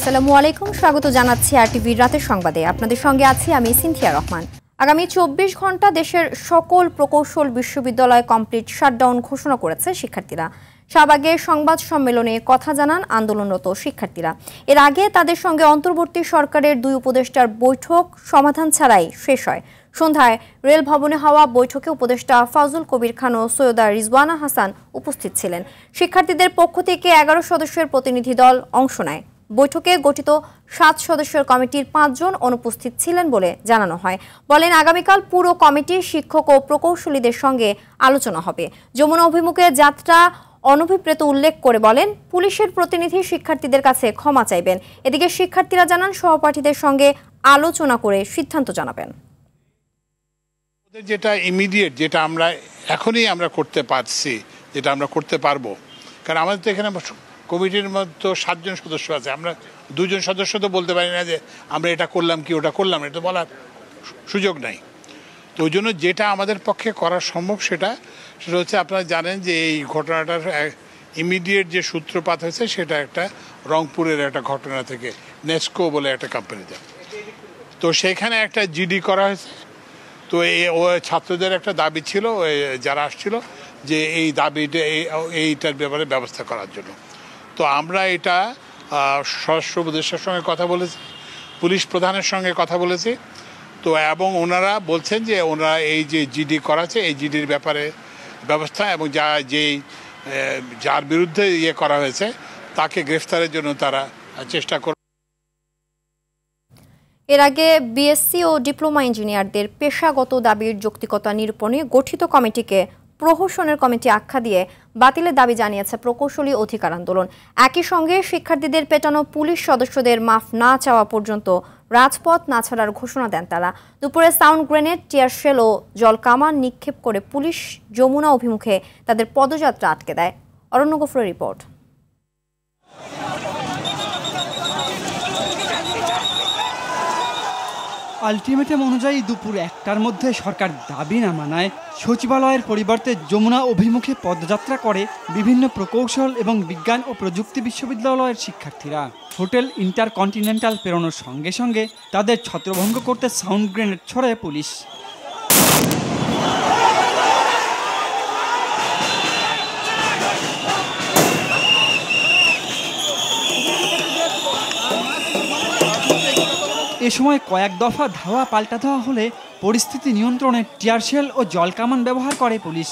আসসালামু আলাইকুম, স্বাগত জানাচ্ছি আরটিভির রাতের সংবাদে। আপনাদের সঙ্গে আছি আমি সিনথিয়া রহমান। আগামী 24 ঘন্টা দেশের সকল প্রকৌশল বিশ্ববিদ্যালয় কমপ্লিট শাটডাউন ঘোষণা করেছে শিক্ষার্থীরা। শাহবাগে সংবাদ সম্মেলনে কথা জানান আন্দোলনরত শিক্ষার্থীরা। এর আগে তাদের সঙ্গে অন্তর্বর্তী সরকারের 2 উপদেষ্টার বৈঠক সমাধান ছাড়াই শেষ হয়। সন্ধ্যায় রেল ভবনে হওয়া বৈঠকে উপদেষ্টা ফাজুল কবির খান ও সৈয়দা রিজওয়ানা হাসান উপস্থিত ছিলেন। শিক্ষার্থীদের পক্ষ থেকে 11 সদস্যের প্রতিনিধি দল অংশ নেয়। বৈঠকে গঠিত 7 সদস্যের কমিটির 5 জন অনুপস্থিত ছিলেন বলে জানানো হয়। বলেন, আগামীকাল পুরো কমিটি শিক্ষক ও প্রকৌশলীদের সঙ্গে আলোচনা হবে। যমুনা অভিমুখে যাত্রা অনভিপ্রেত উল্লেখ করে বলেন, পুলিশের প্রতিনিধি শিক্ষার্থীদের কাছে ক্ষমা চাইবেন। এদিকে শিক্ষার্থীরা জানান সহপাঠীদের সঙ্গে আলোচনা করে সিদ্ধান্ত জানাবেন। যেটা ইমিডিয়েট, যেটা আমরা এখনই আমরা করতে পারছি, যেটা আমরা করতে পারবো, কারণ আমাদের তো এখানে কমিটির মধ্যে 7 জন সদস্য আছে। আমরা 2 জন সদস্য তো বলতে পারি না যে আমরা এটা করলাম কি ওটা করলাম, এটা বলার সুযোগ নাই। তো ওই জন্য যেটা আমাদের পক্ষে করা সম্ভব সেটা হচ্ছে, আপনারা জানেন যে এই ঘটনাটার ইমিডিয়েট যে সূত্রপাত হয়েছে সেটা একটা রংপুরের একটা ঘটনা থেকে, নেস্কো বলে একটা কোম্পানিতে। তো সেখানে একটা জিডি করা হয়েছে। তো ও ছাত্রদের একটা দাবি ছিল, যারা আসছিল, যে এই দাবিটা এইটার ব্যাপারে ব্যবস্থা করার জন্য। তো আমরা এটা স্বরাষ্ট্র উপদেষ্টার সঙ্গে কথা বলেছি, পুলিশ প্রধানের সঙ্গে কথা বলেছি। তো এবং ওনারা বলছেন যে ওনারা এই যে জিডি করাছে এই জিডির ব্যাপারে ব্যবস্থা, এবং যার বিরুদ্ধে করা হয়েছে তাকে গ্রেফতারের জন্য তারা চেষ্টা করবে। এর আগে বিএসসি ও ডিপ্লোমা ইঞ্জিনিয়ারদের পেশাগত দাবির যৌক্তিকতা নিরূপণে গঠিত কমিটিকে প্রহসনের কমিটি আখ্যা দিয়ে বাতিলের দাবি জানিয়েছে প্রকৌশলী অধিকার আন্দোলন। একই সঙ্গে শিক্ষার্থীদের পেটানো পুলিশ সদস্যদের মাফ না চাওয়া পর্যন্ত রাজপথ না ছাড়ার ঘোষণা দেন তারা। দুপুরে সাউন্ড গ্রেনেড, টিয়ারশেল ও জলকামান নিক্ষেপ করে পুলিশ যমুনা অভিমুখে তাদের পদযাত্রা আটকে দেয়। অরণ্য গফুরের রিপোর্ট। আলটিমেটাম অনুযায়ী দুপুর 1টার মধ্যে সরকার দাবি না মানায় সচিবালয়ের পরিবর্তে যমুনা অভিমুখে পদযাত্রা করে বিভিন্ন প্রকৌশল এবং বিজ্ঞান ও প্রযুক্তি বিশ্ববিদ্যালয়ের শিক্ষার্থীরা। হোটেল ইন্টারকন্টিনেন্টাল পেরোনোর সঙ্গে সঙ্গে তাদের ছত্রভঙ্গ করতে সাউন্ড গ্রেনেড ছড়ে পুলিশ। এ সময় কয়েক দফা ধাওয়া পাল্টা দেওয়া হলে পরিস্থিতি নিয়ন্ত্রণে টিয়ারশেল ও জলকামান ব্যবহার করে পুলিশ।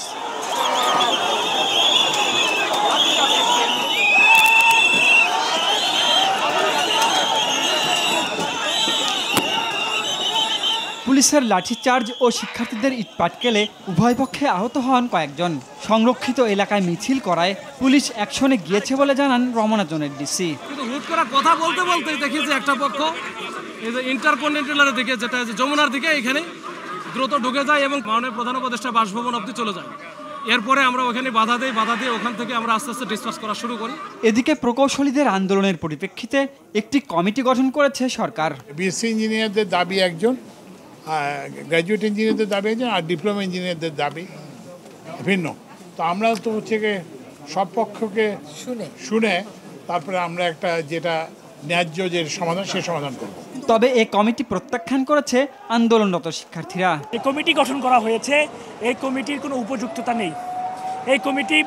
পুলিশের লাঠিচার্জ ও শিক্ষার্থীদের ইটপাটকেলে উভয় পক্ষে আহত হন কয়েকজন। সংরক্ষিত এলাকায় মিছিল করায় পুলিশ অ্যাকশনে গিয়েছে বলে জানান রমনা জোনের ডিসি। হুট করে কথা বলতে বলতে দেখেছি একটা পক্ষ এই যে ইন্টারকন্টিনেন্টালের দিকে, যেটা যমুনার দিকে, এখানে দ্রুত ঢুকে যায় এবং মাননীয় প্রধান উপদেষ্টা বাসভবন অবধি চলে যায়। এরপরে আমরা ওখানে বাধা দিয়ে ওখান থেকে আমরা আস্তে আস্তে ডিসপাস করা শুরু করি। এদিকে প্রকৌশলীদের আন্দোলনের পরিপ্রেক্ষিতে একটি কমিটি গঠন করেছে সরকার। বিএসসি ইঞ্জিনিয়ারদের দাবি একজন, গ্র্যাজুয়েট ইঞ্জিনিয়ারদের দাবি একজন, আর ডিপ্লোমা ইঞ্জিনিয়ারদের দাবি ভিন্ন। তো আমরা তো হচ্ছে সব পক্ষকে শুনে তারপরে আমরা একটা যেটা ন্যায্য যে সমাধান সে সমাধান করব। তবে এই কমিটি প্রত্যাখ্যান করেছে আন্দোলনরত শিক্ষার্থীরা। এই কমিটি গঠন করা হয়েছে, এই কমিটির কোনো উপযুক্ততা নেই। এই কমিটি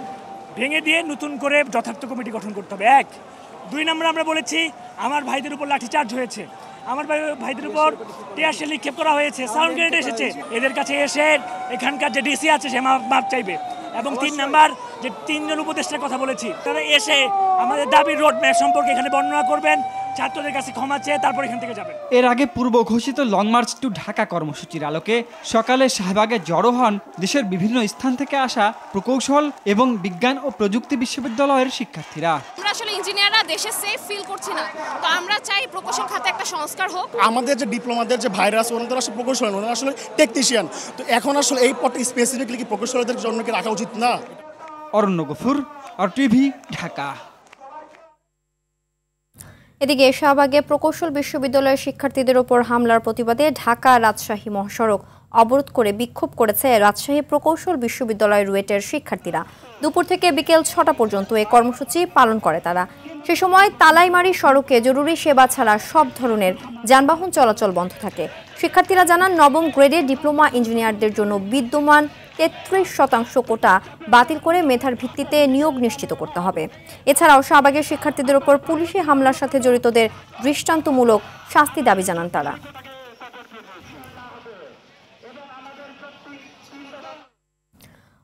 ভেঙে দিয়ে নতুন করে যথার্থ কমিটি গঠন করতে হবে। 1, 2 নম্বর আমরা বলেছি আমার ভাইদের উপর লাঠিচার্জ হয়েছে, আমার ভাইদের উপর টিয়ারশেল নিক্ষেপ করা হয়েছে, সাউন্ড গ্রেনেড এসেছে, এদের কাছে এসে এখানকার যে ডিসি আছে সে মাপ চাইবে। এবং 3 নম্বর যে 3 জন উপদেষ্টার কথা বলেছি, তারা এসে আমাদের দাবির রোডম্যাপ সম্পর্কে এখানে বর্ণনা করবেন, ছাত্রদের কাছে ক্ষমা চেয়ে তারপর এখান থেকে যাবেন। এর আগে পূর্ব ঘোষিত লং মার্চ টু ঢাকা কর্মসূচির আলোকে সকালে শাহবাগে জড়ো হন দেশের বিভিন্ন স্থান থেকে আসা প্রকৌশল এবং বিজ্ঞান ও প্রযুক্তি বিশ্ববিদ্যালয়ের শিক্ষার্থীরা। আমরা আসলে ইঞ্জিনিয়াররা দেশে সেফ ফিল করছি না, তো আমরা চাই প্রকৌশল খাতে একটা সংস্কার হোক। আমাদের যে ডিপ্লোমাদের যে ভাইরা আছে ওনারা আসলে প্রকৌশল, ওনারা আসলে টেকনিশিয়ান। তো এখন আসলে এই পদটা স্পেসিফিকলি কি প্রকৌশলীদের জন্য কি রাখা উচিত না? অরণ্য গফুর, আরটিভি, ঢাকা। এদিকে শাহবাগে প্রকৌশল বিশ্ববিদ্যালয়ের শিক্ষার্থীদের ওপর হামলার প্রতিবাদে ঢাকা রাজশাহী মহাসড়ক অবরোধ করে বিক্ষোভ করেছে রাজশাহী প্রকৌশল বিশ্ববিদ্যালয় রুয়েটের শিক্ষার্থীরা। দুপুর থেকে বিকেল 6টা পর্যন্ত এই কর্মসূচি পালন করে তারা। সে সময় তালাইমারি সড়কে জরুরি সেবা ছাড়া সব ধরনের যানবাহন চলাচল বন্ধ থাকে। শিক্ষার্থীরা জানান, নবম গ্রেডে ডিপ্লোমা ইঞ্জিনিয়ারদের জন্য বিদ্যমান 33% কোটা বাতিল করে মেধার ভিত্তিতে নিয়োগ নিশ্চিত করতে হবে। এছাড়াও শাহবাগের শিক্ষার্থীদের উপর পুলিশি হামলার সাথে জড়িতদের দৃষ্টান্তমূলক শাস্তি দাবি জানান তারা।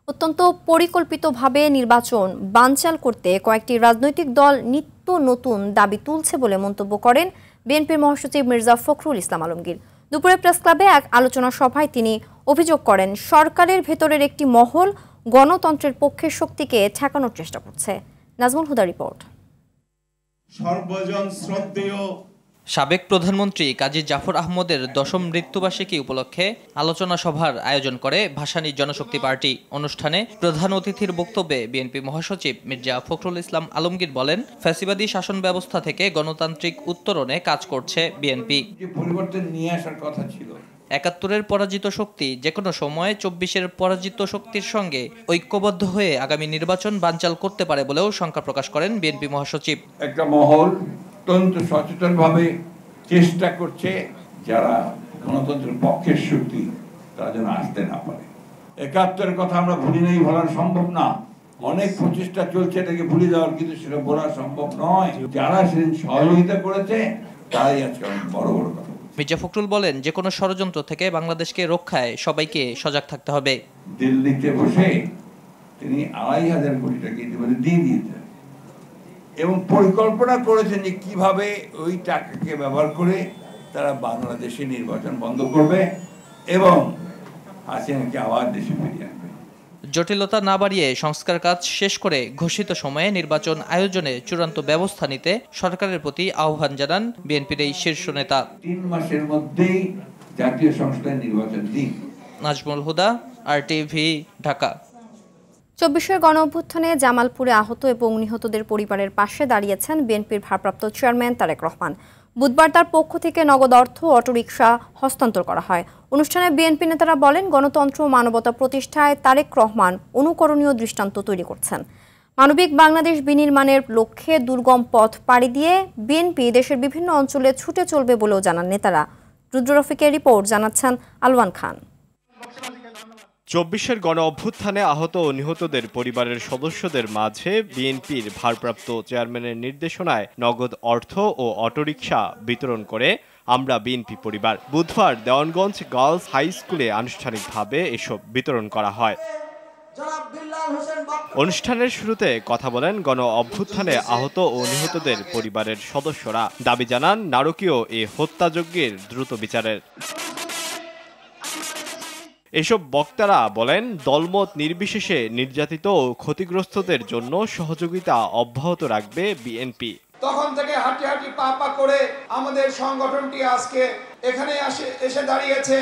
অত্যন্ত পরিকল্পিতভাবে নির্বাচন বানচাল করতে কয়েকটি রাজনৈতিক দল নিত্য নতুন দাবি তুলছে বলে মন্তব্য করেন বিএনপির মহাসচিব মির্জা ফখরুল ইসলাম আলমগীর। দুপুরে প্রেস ক্লাবে এক আলোচনা সভায় তিনি অভিযোগ করেন, সরকারের ভেতরের একটি মহল গণতন্ত্রের পক্ষের শক্তিকে ঠেকানোর চেষ্টা করছে। নাজমুল হুদা রিপোর্ট। সর্বজন শ্রদ্ধেয় সাবেক প্রধানমন্ত্রী কাজী জাফর আহমদের 10ম মৃত্যুবার্ষিকী উপলক্ষে আলোচনা সভার আয়োজন করে ভাসানী জনশক্তি পার্টি। অনুষ্ঠানে প্রধান অতিথির বক্তব্যে বিএনপি মহাসচিব মির্জা ফখরুল ইসলাম আলমগীর বলেন, ফ্যাসিবাদী শাসন ব্যবস্থা থেকে গণতান্ত্রিক উত্তরণে কাজ করছে বিএনপি। পরিবর্তন নিয়ে আসার কথা ছিল। 71-এর পরাজিত শক্তি যেকোনো সময় 24-এর পরাজিত শক্তির সঙ্গে ঐক্যবদ্ধ হয়ে আগামী নির্বাচন বানচাল করতে পারে বলেও শঙ্কা প্রকাশ করেন বিএনপি মহাসচিব। একটা মহল অত্যন্ত সচেতনভাবে চেষ্টা করছে যারা গণতন্ত্রের পক্ষের শক্তি তারা যেন আসতে না পারে। 71-এর কথা আমরা ভুলি নাই, বলা সম্ভব না। অনেক প্রচেষ্টা চলছে এটাকে ভুলে যাওয়ার, কিন্তু সেটা বলা সম্ভব নয়। যারা সেদিন সহযোগিতা করেছে তারাই আজকে বড় বড় কথা। মির্জা ফখরুল বলেন, যে কোনো ষড়যন্ত্র থেকে বাংলাদেশকে রক্ষায় সবাইকে সজাগ থাকতে হবে। দিল্লিতে বসে তিনি 2,500 কোটি টাকা ইতিমধ্যে দিয়ে দিয়েছেন এবং পরিকল্পনা করেছেন যে কিভাবে ওই টাকাকে ব্যবহার করে তারা বাংলাদেশে নির্বাচন বন্ধ করবে এবং হাসিনাকে আবার দেশে ফিরিয়ে আনবে। জটিলতা না বাড়িয়ে সংস্কার কাজ শেষ করে ঘোষিত সময়ে নির্বাচন আয়োজনে চূড়ান্ত ব্যবস্থা নিতে সরকারের প্রতি আহ্বান জানান বিএনপির এই শীর্ষ নেতা। 3 মাসের মধ্যেই জাতীয় সংসদের নির্বাচন দিন। নাজমুল হুদা, RTV, ঢাকা। 24-এর গণঅভ্যুত্থানে জামালপুরে আহত এবং নিহতদের পরিবারের পাশে দাঁড়িয়েছেন বিএনপির ভারপ্রাপ্ত চেয়ারম্যান তারেক রহমান। বুধবার তার পক্ষ থেকে নগদ অর্থ অটোরিকশা হস্তান্তর করা হয়। অনুষ্ঠানে বিএনপি নেতারা বলেন, গণতন্ত্র ও মানবতা প্রতিষ্ঠায় তারেক রহমান অনুকরণীয় দৃষ্টান্ত তৈরি করছেন। মানবিক বাংলাদেশ বিনির্মাণের লক্ষ্যে দুর্গম পথ পাড়ি দিয়ে বিএনপি দেশের বিভিন্ন অঞ্চলে ছুটে চলবে বলেও জানান নেতারা। রুদ্র রফিকের রিপোর্ট, জানাচ্ছেন আলওয়ান খান। 24-এর গণঅভ্যুত্থানে আহত ও নিহতদের পরিবারের সদস্যদের মাঝে বিএনপির ভারপ্রাপ্ত চেয়ারম্যানের নির্দেশনায় নগদ অর্থ ও অটোরিকশা বিতরণ করে আমরা বিএনপি পরিবার। বুধবার দেওয়ানগঞ্জ গার্লস হাই স্কুলে আনুষ্ঠানিকভাবে এসব বিতরণ করা হয়। অনুষ্ঠানের শুরুতে কথা বলেন গণ অভ্যুত্থানে আহত ও নিহতদের পরিবারের সদস্যরা। দাবি জানান নারকীয় এই হত্যাযজ্ঞের দ্রুত বিচারের। এসব বক্তারা বলেন, দলমত নির্বিশেষে নির্যাতিত ও ক্ষতিগ্রস্তদের জন্য সহযোগিতা অব্যাহত রাখবে বিএনপি। তখন থেকে হাঁটি হাঁটি পা পা করে আমাদের সংগঠনটি আজকে এখানে এসে দাঁড়িয়েছে।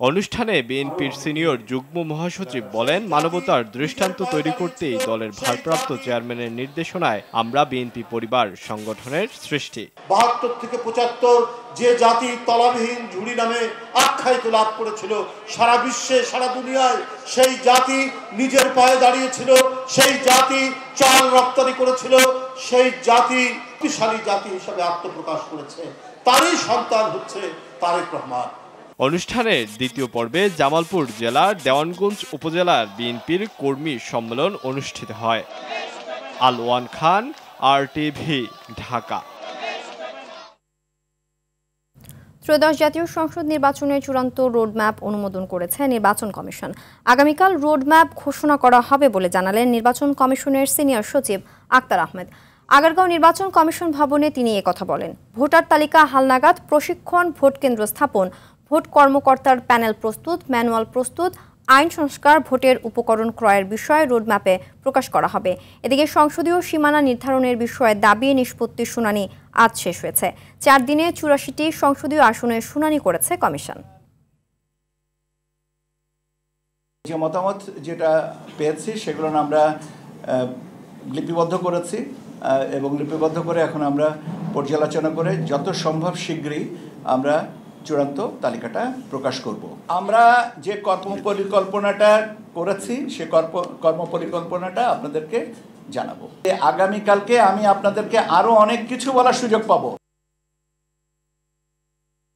অনুষ্ঠানে বিএনপির সিনিয়র যুগ্ম মহাসচিব বলেন, মানবতার দৃষ্টান্ত তৈরি করতেই দলের ভারপ্রাপ্ত চেয়ারম্যানের নির্দেশনায় আমরা বিএনপি পরিবার সংগঠনের সৃষ্টি। 72 থেকে 75 যে জাতি তলাবিহীন ঝুড়ি নামে আখ্যায়িত লাভ করেছিল, সারা বিশ্বে সারা দুনিয়ায় সেই জাতি নিজের পায়ে দাঁড়িয়েছিল, সেই জাতি চাল রপ্তানি করেছিল, সেই জাতি শক্তিশালী জাতি হিসেবে আত্মপ্রকাশ করেছে। তারই সন্তান হচ্ছে তারেক রহমান। অনুষ্ঠানের দ্বিতীয় পর্বে জামালপুর জেলার দেওয়ানগঞ্জ উপজেলার বিএনপির কর্মী সম্মেলন অনুষ্ঠিত হয়। আলওয়ান খান, RTV, ঢাকা। ত্রয়োদশ জাতীয় সংসদ নির্বাচনের চূড়ান্ত রোডম্যাপ অনুমোদন করেছে নির্বাচন কমিশন। আগামীকাল রোডম্যাপ ঘোষণা করা হবে বলে জানালেন নির্বাচন কমিশনের সিনিয়র সচিব আক্তার আহমেদ। আগারগাঁও নির্বাচন কমিশন ভবনে তিনি একথা বলেন। ভোটার তালিকা হালনাগাদ, প্রশিক্ষণ, ভোট কেন্দ্র স্থাপন, ভোট কর্মকর্তার প্যানেল প্রস্তুত, ম্যানুয়াল প্রস্তুত, আইন সংস্কার, ভোটের উপকরণ ক্রয়ের বিষয়ে রোডম্যাপে প্রকাশ করা হবে। এদিকে সংসদীয় সীমানা নির্ধারণের বিষয়ে দাবি নিষ্পত্তির শুনানি আজ শেষ হয়েছে। 4 দিনে 84টি সংসদীয় আসনের শুনানি করেছে কমিশন। যে মতামত যেটা পেয়েছি সেগুলো আমরা লিপিবদ্ধ করেছি এবং লিপিবদ্ধ করে এখন আমরা পর্যালোচনা করে যত সম্ভব শীঘ্রই আমরা চূড়ান্ত তালিকাটা প্রকাশ করব। আমরা যে কর্মপরিকল্পনাটা করেছি সে কর্মপরিকল্পনাটা আপনাদেরকে জানাবো। আগামীকালকে আমি আপনাদেরকে আরো অনেক কিছু বলার সুযোগ পাবো।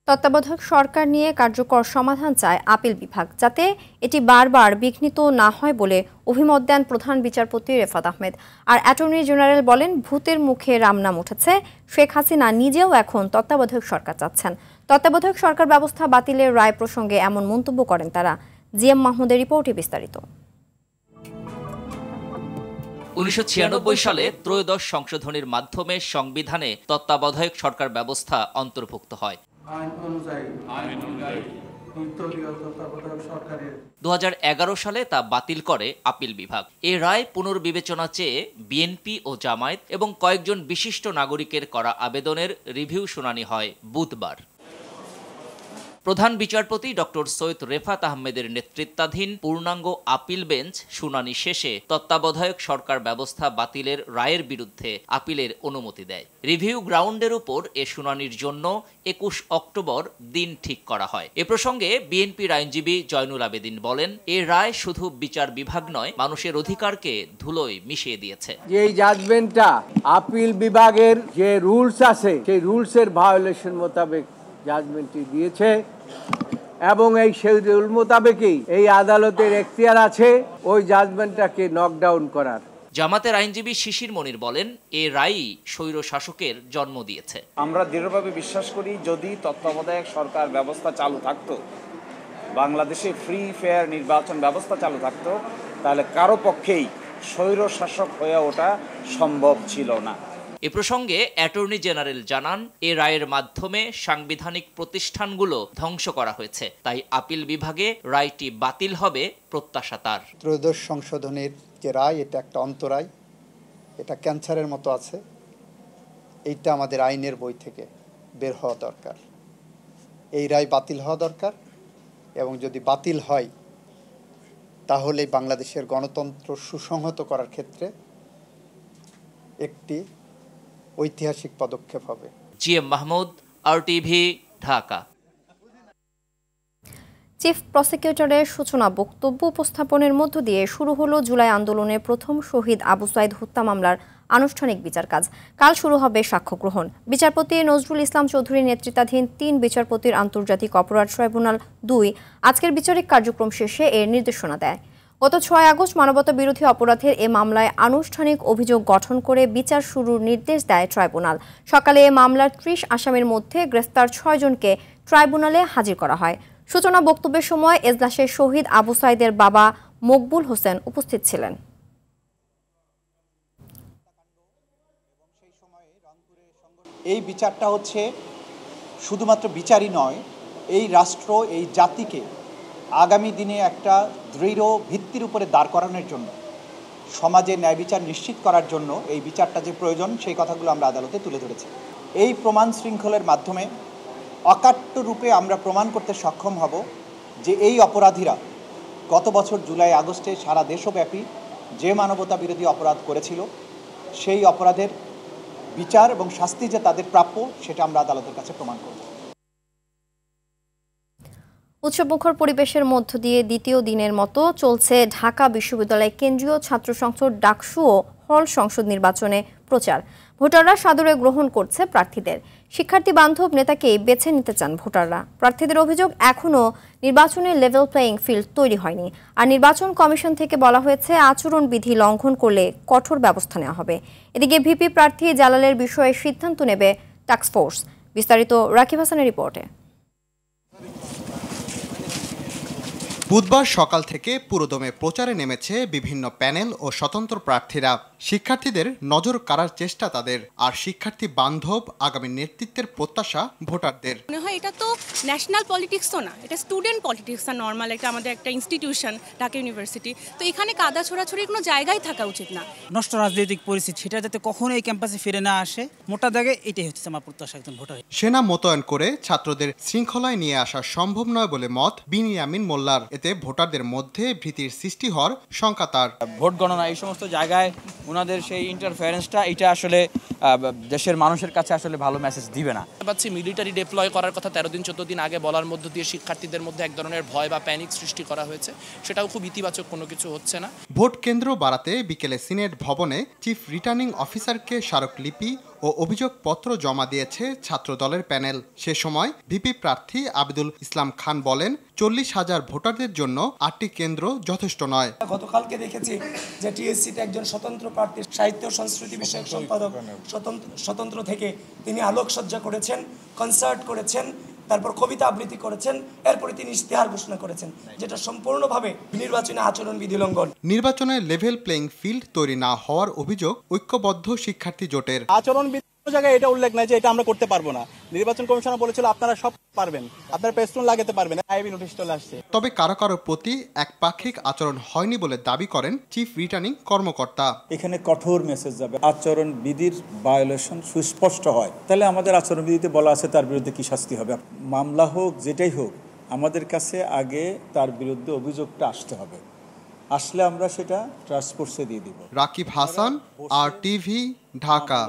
তত্ত্বাবধায়ক সরকার নিয়ে কার্যকর সমাধান চায় আপিল বিভাগ, যাতে এটি বারবার বিঘ্নিত না হয় বলে অভিমত দেন প্রধান বিচারপতি রেফাত আহমেদ। আর অ্যাটর্নি জেনারেল বলেন, ভূতের মুখে রাম নাম উঠেছে। শেখ হাসিনা নিজেও এখন তত্ত্বাবধায়ক সরকার চাচ্ছেন। তত্ত্বাবধায়ক সরকার ব্যবস্থা বাতিলের রায় প্রসঙ্গে এমন মন্তব্য করেন তারা। জিএম মাহমুদের রিপোর্টে বিস্তারিত। 1996 সালে ত্রয়োদশ সংশোধনীর মাধ্যমে সংবিধানে তত্ত্বাবধায়ক সরকার ব্যবস্থা অন্তর্ভুক্ত হয়। 2011 সালে তা বাতিল করে আপিল বিভাগ। এ রায় পুনর্বিবেচনা চেয়ে বিএনপি ও জামায়াত এবং কয়েকজন বিশিষ্ট নাগরিকের করা আবেদনের রিভিউ শুনানি হয় বুধবার। প্রধান বিচারপতি ডক্টর সৈয়দ রেফাত আহমেদের নেতৃত্বাধীন পূর্ণাঙ্গ আপিল বেঞ্চ শুনানি শেষে তত্ত্বাবধায়ক সরকার ব্যবস্থা বাতিলের রায়ের বিরুদ্ধে আপিলের অনুমতি দেয়। রিভিউ গ্রাউন্ডের উপর এ শুনানির জন্য 21 অক্টোবর দিন ঠিক করা হয়। এ প্রসঙ্গে বিএনপির আইনজীবী জয়নুল আবেদিন বলেন, এ রায় শুধু বিচার বিভাগ নয়, মানুষের অধিকারকে ধুলোয় মিশিয়ে দিয়েছে। এই জাজমেন্টটা আপিল বিভাগের যে রুলস আছে সেই রুলসের ভায়োলেশন মোতাবেক জাজমেন্টটি দিয়েছে এবং এই শিডিউল মোতাবেকই এই আদালতের এখতিয়ার আছে ওই জাজমেন্টটাকে নকডাউন করার। জামাতের আইনজীবী শিশির মনির বলেন, এ রায়ই স্বৈর শাসকের জন্ম দিয়েছে। আমরা দৃঢ়ভাবে বিশ্বাস করি, যদি তত্ত্বাবধায়ক সরকার ব্যবস্থা চালু থাকতো, বাংলাদেশে ফ্রি ফেয়ার নির্বাচন ব্যবস্থা চালু থাকতো, তাহলে কারো পক্ষেই স্বৈর শাসক হয়ে ওঠা সম্ভব ছিল না। এ প্রসঙ্গে অ্যাটর্নি জেনারেল জানান, এ রায়ের মাধ্যমে সাংবিধানিক প্রতিষ্ঠানগুলো ধ্বংস করা হয়েছে, তাই আপিল বিভাগে রায়টি বাতিল হবে প্রত্যাশা তার। ত্রয়োদশ সংশোধনের যে রায়, এটা একটা অন্তরায়, এটা ক্যান্সারের মতো আছে। এইটা আমাদের আইনের বই থেকে বের হওয়া দরকার। এই রায় বাতিল হওয়া দরকার, এবং যদি বাতিল হয় তাহলে বাংলাদেশের গণতন্ত্র সুসংহত করার ক্ষেত্রে একটি ঐতিহাসিক পদক্ষেপ হবে। GM Mahmud, RTV, Dhaka. Chief প্রসিকিউটরের সূচনা বক্তব্য উপস্থাপনের মধ্য দিয়ে শুরু হলো জুলাই আন্দোলনের প্রথম শহীদ আবু সাইদ হত্যা মামলার আনুষ্ঠানিক বিচার কাজ। কাল শুরু হবে সাক্ষ্য গ্রহণ। বিচারপতি নজরুল ইসলাম চৌধুরীর নেতৃত্বাধীন 3 বিচারপতির আন্তর্জাতিক অপরাধ ট্রাইব্যুনাল 2 আজকের বিচারিক কার্যক্রম শেষে এর নির্দেশনা দেয়। গত 6 আগস্ট মানবতা বিরোধী অপরাধের এ মামলায় আনুষ্ঠানিক অভিযোগ গঠন করে বিচার শুরুর নির্দেশ দেয় ট্রাইব্যুনাল। সকালে এ মামলার 30 আসামির মধ্যে গ্রেফতার 6 জনকে ট্রাইব্যুনালে হাজির করা হয়। সূচনা বক্তব্যের সময় এজলাসে শহীদ আবু সাইদের বাবা মকবুল হোসেন উপস্থিত ছিলেন। এই বিচারটা হচ্ছে শুধুমাত্র বিচারই নয়, এই রাষ্ট্র, এই জাতিকে আগামী দিনে একটা দৃঢ় ভিত্তির উপরে দাঁড় করানোর জন্য, সমাজে ন্যায় বিচার নিশ্চিত করার জন্য এই বিচারটা যে প্রয়োজন সেই কথাগুলো আমরা আদালতে তুলে ধরেছি। এই প্রমাণ শৃঙ্খলের মাধ্যমে অকাট্য রূপে আমরা প্রমাণ করতে সক্ষম হব যে এই অপরাধীরা গত বছর জুলাই আগস্টে সারা দেশব্যাপী যে মানবতা বিরোধী অপরাধ করেছিল সেই অপরাধের বিচার এবং শাস্তি যে তাদের প্রাপ্য সেটা আমরা আদালতের কাছে প্রমাণ করব। উৎসবমুখর পরিবেশের মধ্য দিয়ে দ্বিতীয় দিনের মতো চলছে ঢাকা বিশ্ববিদ্যালয় কেন্দ্রীয় ছাত্র সংসদ ডাকসু ও হল সংসদ নির্বাচনে প্রচার। ভোটাররা সাদরে গ্রহণ করছে প্রার্থীদের। শিক্ষার্থী বান্ধব নেতাকেই বেছে নিতে চান ভোটাররা। প্রার্থীদের অভিযোগ, এখনও নির্বাচনের লেভেল প্লেয়িং ফিল্ড তৈরি হয়নি। আর নির্বাচন কমিশন থেকে বলা হয়েছে, আচরণবিধি লঙ্ঘন করলে কঠোর ব্যবস্থা নেওয়া হবে। এদিকে ভিপি প্রার্থী জালালের বিষয়ে সিদ্ধান্ত নেবে টাস্কফোর্স। বিস্তারিত রাকিব হাসানের রিপোর্টে। বুধবার সকাল থেকে পুরোদমে প্রচারে নেমেছে বিভিন্ন প্যানেল ও স্বতন্ত্র প্রার্থীরা। শিক্ষার্থীদের নজর কাড়ার চেষ্টা তাদের, আর শিক্ষার্থী বান্ধব আগামী নেতৃত্বের প্রত্যাশা ভোটারদের। মনে হয় এটা তো ন্যাশনাল পলিটিক্স তো না, এটা স্টুডেন্ট পলিটিক্স আর নর্মাল একটা আমাদের একটা ইনস্টিটিউশন ঢাকা ইউনিভার্সিটি। তো এখানে কাদা ছোড়াছড়ির কোনো জায়গায় থাকা উচিত না। নষ্ট রাজনৈতিক পরিস্থিতি সেটা যাতে কখনো এই ক্যাম্পাসে ফিরে না আসে, মোটা দাগে এটাই হচ্ছে আমার প্রত্যাশা একজন ভোটার। সেনা মোতায়েন করে ছাত্রদের শৃঙ্খলায় নিয়ে আসা সম্ভব নয় বলে মত বিনিয়ামিন মোল্লার। এতে ভোটারদের মধ্যে ভীতির সৃষ্টি হওয়ার শঙ্কা তার। ভোট গণনা এই সমস্ত জায়গায় ওনাদের সেই ইন্টারফারেন্সটা এটা আসলে দেশের মানুষের কাছে আসলে ভালো মেসেজ দিবে না। পাচ্ছি মিলিটারি ডিপ্লয় করার কথা 13 দিন 14 দিন আগে বলার মধ্য দিয়ে শিক্ষার্থীদের মধ্যে এক ধরনের ভয় বা প্যানিক সৃষ্টি করা হয়েছে, সেটাও খুব ইতিবাচক কোনো কিছু হচ্ছে না। ভোট কেন্দ্র বাড়াতে বিকেলে সিনেট ভবনে চিফ রিটার্নিং অফিসারকে স্মারকলিপি ও অভিযোগপত্র জমা দিয়েছে ছাত্র দলের প্যানেল। সে সময় ভিপি প্রার্থী আবিদুল ইসলাম খান বলেন, 40,000 ভোটারদের জন্য 8টি কেন্দ্র যথেষ্ট নয়। গতকালকে দেখেছি যে টিএসসিতে একজন স্বতন্ত্র প্রার্থী, সাহিত্য ও সংস্কৃতি বিষয়ক সম্পাদক স্বতন্ত্র থেকে তিনি আলোকসজ্জা করেছেন, কনসার্ট করেছেন, তারপর কবিতা আবৃত্তি করেছেন, এরপরে তিনি ইশতেহার ঘোষণা করেছেন, যেটা সম্পূর্ণভাবে নির্বাচনী আচরণবিধি লঙ্ঘন। নির্বাচনে লেভেল প্লেইং ফিল্ড তৈরি না হওয়ার অভিযোগ ঐক্যবদ্ধ শিক্ষার্থী জোটের। আচরণবিধি জায়গায় এটা উল্লেখ নাই যে এটা আমরা করতে পারবো না। নির্বাচন কমিশনার বলেছিল আপনারা সব পারবেন, আপনারা পেস্টুন লাগাতে পারবেন, আইবি নোটিশ চলে আসছে। তবে কারো কারো প্রতি একপাক্ষিক আচরণ হয়নি বলে দাবি করেন চিফ রিটার্নিং কর্মকর্তা। এখানে কঠোর মেসেজ যাবে, আচরণবিধির ভায়োলেশন সুস্পষ্ট হয়, তাহলে আমাদের আচরণবিধিতে বলা আছে তার বিরুদ্ধে কি শাস্তি হবে। মামলা হোক যেটাই হোক, আমাদের কাছে আগে তার বিরুদ্ধে অভিযোগটা আসতে হবে, আসলে আমরা সেটা ট্রাস্ট ফোর্সে দিয়ে দিব। রাকিব হাসান, RTV, ঢাকা।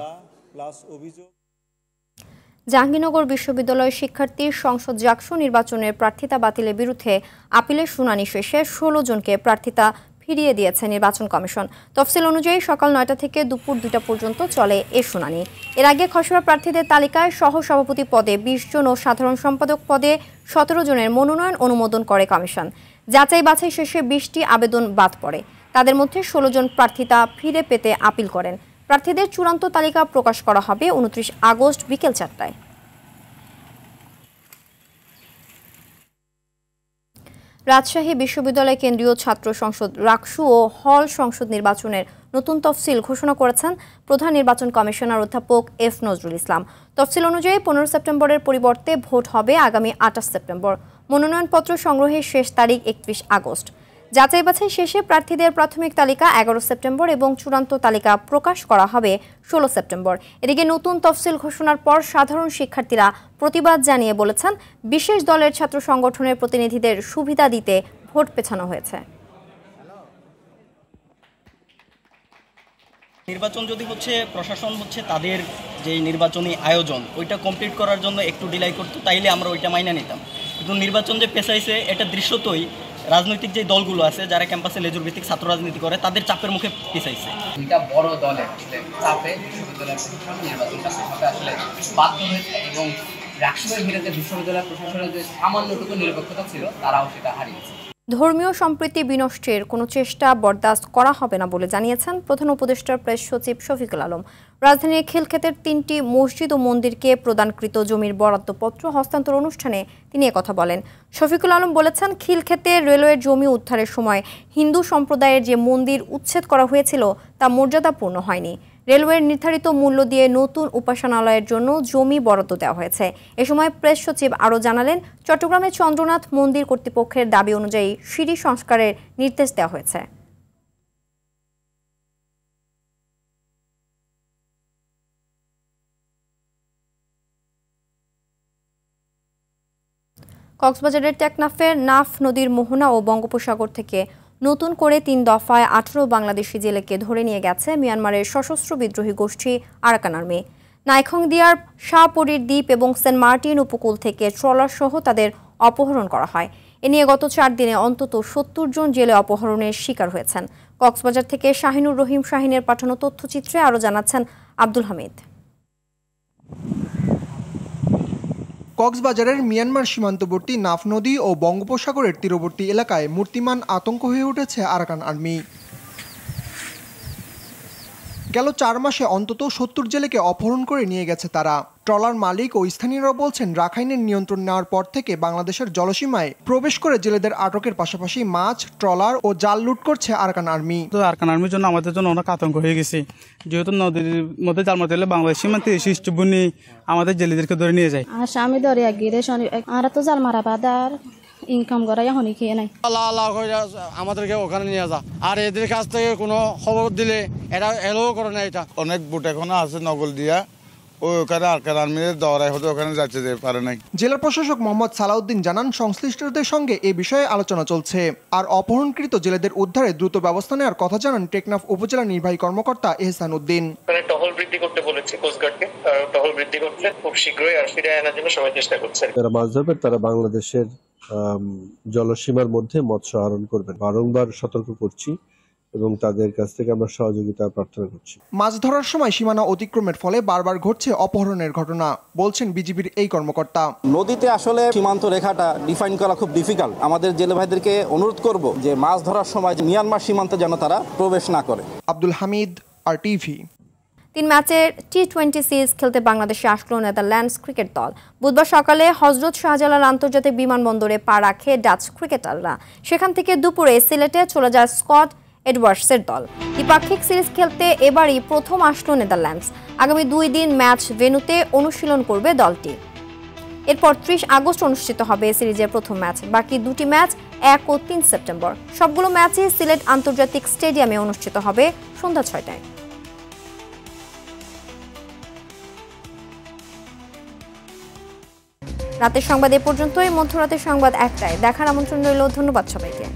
জাহাঙ্গীরনগর বিশ্ববিদ্যালয়ের শিক্ষার্থী সংসদ জাকসু নির্বাচনের প্রার্থিতা বাতিলের বিরুদ্ধে আপিলের শুনানি শেষে 16 জনকে প্রার্থিতা ফিরিয়ে দিয়েছে নির্বাচন কমিশন। তফসিল অনুযায়ী সকাল 9টা থেকে দুপুর 2টা পর্যন্ত চলে এ শুনানি। এর আগে খসড়া প্রার্থীদের তালিকায় সহসভাপতি পদে 20 জন ও সাধারণ সম্পাদক পদে 17 জনের মনোনয়ন অনুমোদন করে কমিশন। যাচাই বাছাই শেষে 20টি আবেদন বাদ পড়ে। তাদের মধ্যে 16 জন প্রার্থিতা ফিরে পেতে আপিল করেন। প্রার্থীদের চূড়ান্ত তালিকা প্রকাশ করা হবে 29 আগস্ট বিকেল 4টায়। রাজশাহী বিশ্ববিদ্যালয় কেন্দ্রীয় ছাত্র সংসদ রাকসু ও হল সংসদ নির্বাচনের নতুন তফসিল ঘোষণা করেছেন প্রধান নির্বাচন কমিশনার অধ্যাপক F নজরুল ইসলাম। তফসিল অনুযায়ী 15 সেপ্টেম্বরের পরিবর্তে ভোট হবে আগামী 28 সেপ্টেম্বর। মনোনয়নপত্র সংগ্রহের শেষ তারিখ 31 আগস্ট। যাচাই বাছাই শেষে প্রার্থীদের প্রাথমিক তালিকা 11 সেপ্টেম্বর এবং চূড়ান্ত তালিকা প্রকাশ করা হবে 16 সেপ্টেম্বর। এদিকে নতুন তফসিল ঘোষণার পর সাধারণ শিক্ষার্থীরা প্রতিবাদ জানিয়ে বলেছেন, বিশেষ দলের ছাত্র সংগঠনের প্রতিনিধিদের সুবিধা দিতে ভোট পেছানো হয়েছে। নির্বাচন যদি হচ্ছে প্রশাসন হচ্ছে তাদের যে নির্বাচনী আয়োজন ওইটা কমপ্লিট করার জন্য একটু ডিলাই করতো, তাইলে আমরা ওইটা মাইনা নিতাম। কিন্তু নির্বাচন যে পেছাইছে এটা দৃশ্যতই রাজনৈতিক যে দলগুলো আছে যারা ক্যাম্পাসে লেজুর ভিত্তিক ছাত্র রাজনীতি করে তাদের চাপের মুখে পিছাইছে। দুইটা বড় দলের চাপে বিশ্ববিদ্যালয় প্রশাসন নির্বাচনটা পেছাতে আসলে বাধ্য হয়েছে এবং রাকসুয়ের ভিড়ে বিশ্ববিদ্যালয় প্রশাসনের যে সামান্যটুকু নিরপেক্ষতা ছিল তারাও সেটা হারিয়েছে। ধর্মীয় সম্প্রীতি বিনষ্টের কোনো চেষ্টা বরদাস্ত করা হবে না বলে জানিয়েছেন প্রধান উপদেষ্টার প্রেস সচিব শফিকুল আলম। রাজধানীর খিলক্ষেতের 3টি মসজিদ ও মন্দিরকে প্রদানকৃত জমির বরাদ্দপত্র হস্তান্তর অনুষ্ঠানে তিনি একথা বলেন। শফিকুল আলম বলেছেন, খিলক্ষেতে রেলওয়ের জমি উদ্ধারের সময় হিন্দু সম্প্রদায়ের যে মন্দির উচ্ছেদ করা হয়েছিল তা মর্যাদাপূর্ণ হয়নি। রেলওয়ের নির্ধারিত মূল্য দিয়ে নতুন উপাসনালয়ের জন্য জমি বরাদ্দ দেওয়া হয়েছে। এ সময় প্রেস সচিব আরও জানালেন, চট্টগ্রামের চন্দ্রনাথ মন্দির কর্তৃপক্ষের দাবি অনুযায়ী সিঁড়ি সংস্কারের নির্দেশ দেওয়া হয়েছে। কক্সবাজারের টেকনাফের নাফ নদীর মোহনা ও বঙ্গোপসাগর থেকে নতুন করে 3 দফায় 18 বাংলাদেশি জেলেকে ধরে নিয়ে গেছে মিয়ানমারের সশস্ত্র বিদ্রোহী গোষ্ঠী আরাকান আর্মি। নাইখংদিয়ার শাহপরীর দ্বীপ এবং সেন্ট মার্টিন উপকূল থেকে ট্রলার সহ তাদের অপহরণ করা হয়। এ নিয়ে গত 4 দিনে অন্তত 70 জন জেলে অপহরণের শিকার হয়েছেন। কক্সবাজার থেকে শাহিনুর রহিম শাহিনের পাঠানো তথ্যচিত্রে আরও জানাচ্ছেন আব্দুল হামিদ। কক্সবাজারের মিয়ানমার সীমান্তবর্তী নাফ নদী ও বঙ্গোপসাগরের তীরবর্তী এলাকায় মূর্তিমান আতঙ্ক হয়ে উঠেছে আরাকান আর্মি। গেল 4 মাসে অন্তত 70 জেলেকে অপহরণ করে নিয়ে গেছে তারা। ট্রলার মালিক ও স্থানীয়রা বলছেন, রাখাইনের নিয়ন্ত্রণ নেওয়ার পর থেকে বাংলাদেশের জলসীমায় প্রবেশ করে জেলেদের আটকের পাশাপাশি মাছ, ট্রলার ও জাল লুট করছে আরাকান আর্মি। আরাকান আর্মির জন্য আমাদের জন্য অনেক আতঙ্ক হয়ে গেছে, যেহেতু নদীর মধ্যে জাল মারতে হলে বাংলাদেশ সীমান্তে শিষ্টবুনি আমাদের জেলেদেরকে ধরে নিয়ে যায়। আমি ধরে গিয়ে আর তো জাল মারা বাদার ইনকাম করা এখনই খেয়ে নাই। আমাদেরকে ওখানে নিয়ে যা, আর এদের কাছ থেকে কোনো খবর দিলে এরা এলো করে না। এটা অনেক বুট এখনো আছে নগল দিয়া, ওখানে আরকার আর্মিদের দৌড়ায় হতো ওখানে যেতে পারে নাই। জেলা প্রশাসক মোহাম্মদ সালাউদ্দিন জানান সংশ্লিষ্টদের সঙ্গে এ বিষয়ে আলোচনা চলছে। আর অপহরণকৃত জেলেদের উদ্ধারে দ্রুত ব্যবস্থা নেওয়ার কথা জানান টেকনাফ উপজেলা নির্বাহী কর্মকর্তা এহসান উদ্দিন। টহল বৃদ্ধি করতে বলেছে কোস্টগার্ডকে, টহল বৃদ্ধি করছে, খুব শীঘ্রই আর ফিরে আনার জন্য সবাই চেষ্টা করছে। যারা মাছ ধরবেন তারা বাংলাদেশের জলসীমার মধ্যে মৎস্য আহরণ করবেন, বারংবার সতর্ক করছি এবং তাদের কাছ থেকে আমরা সহযোগিতা প্রার্থনা করছি। মাছ ধরার সময় সীমানা অতিক্রমের ফলে বারবার ঘটছে অপহরণের ঘটনা, বলছেন বিজিবির এই কর্মকর্তা। নদীতে আসলে সীমান্ত রেখাটা ডিফাইন করা খুব ডিফিকাল্ট। আমাদের জেলে ভাইদেরকে অনুরোধ করব যে মাছ ধরার সময় মিয়ানমার সীমান্তে যেন তারা প্রবেশ না করে। আব্দুল হামিদ, RTV। 3 ম্যাচের T20 সিরিজ খেলতে বাংলাদেশে আসলো নেদারল্যান্ডস ক্রিকেট দল। বুধবার সকালে হযরত শাহজালাল আন্তর্জাতিক বিমানবন্দরে পা রাখে ডাচ ক্রিকেটাররা। সেখান থেকে দুপুরে সিলেটে চলে যায় স্কট এডওয়ার্ডসের দল। দ্বিপাক্ষিক সিরিজ খেলতে এবারই প্রথম আসলো নেদারল্যান্ডস। আগামী 2 দিন ম্যাচ ভেন্যুতে অনুশীলন করবে দলটি। এরপর 30 আগস্ট অনুষ্ঠিত হবে সিরিজের প্রথম ম্যাচ। বাকি 2টি ম্যাচ 1 ও 3 সেপ্টেম্বর। সবগুলো ম্যাচই সিলেট আন্তর্জাতিক স্টেডিয়ামে অনুষ্ঠিত হবে সন্ধ্যা 6টায়। রাতের সংবাদ এ পর্যন্তই। মধ্যরাতের সংবাদ 1টায় দেখার আমন্ত্রণ রইল। ধন্যবাদ সবাইকে।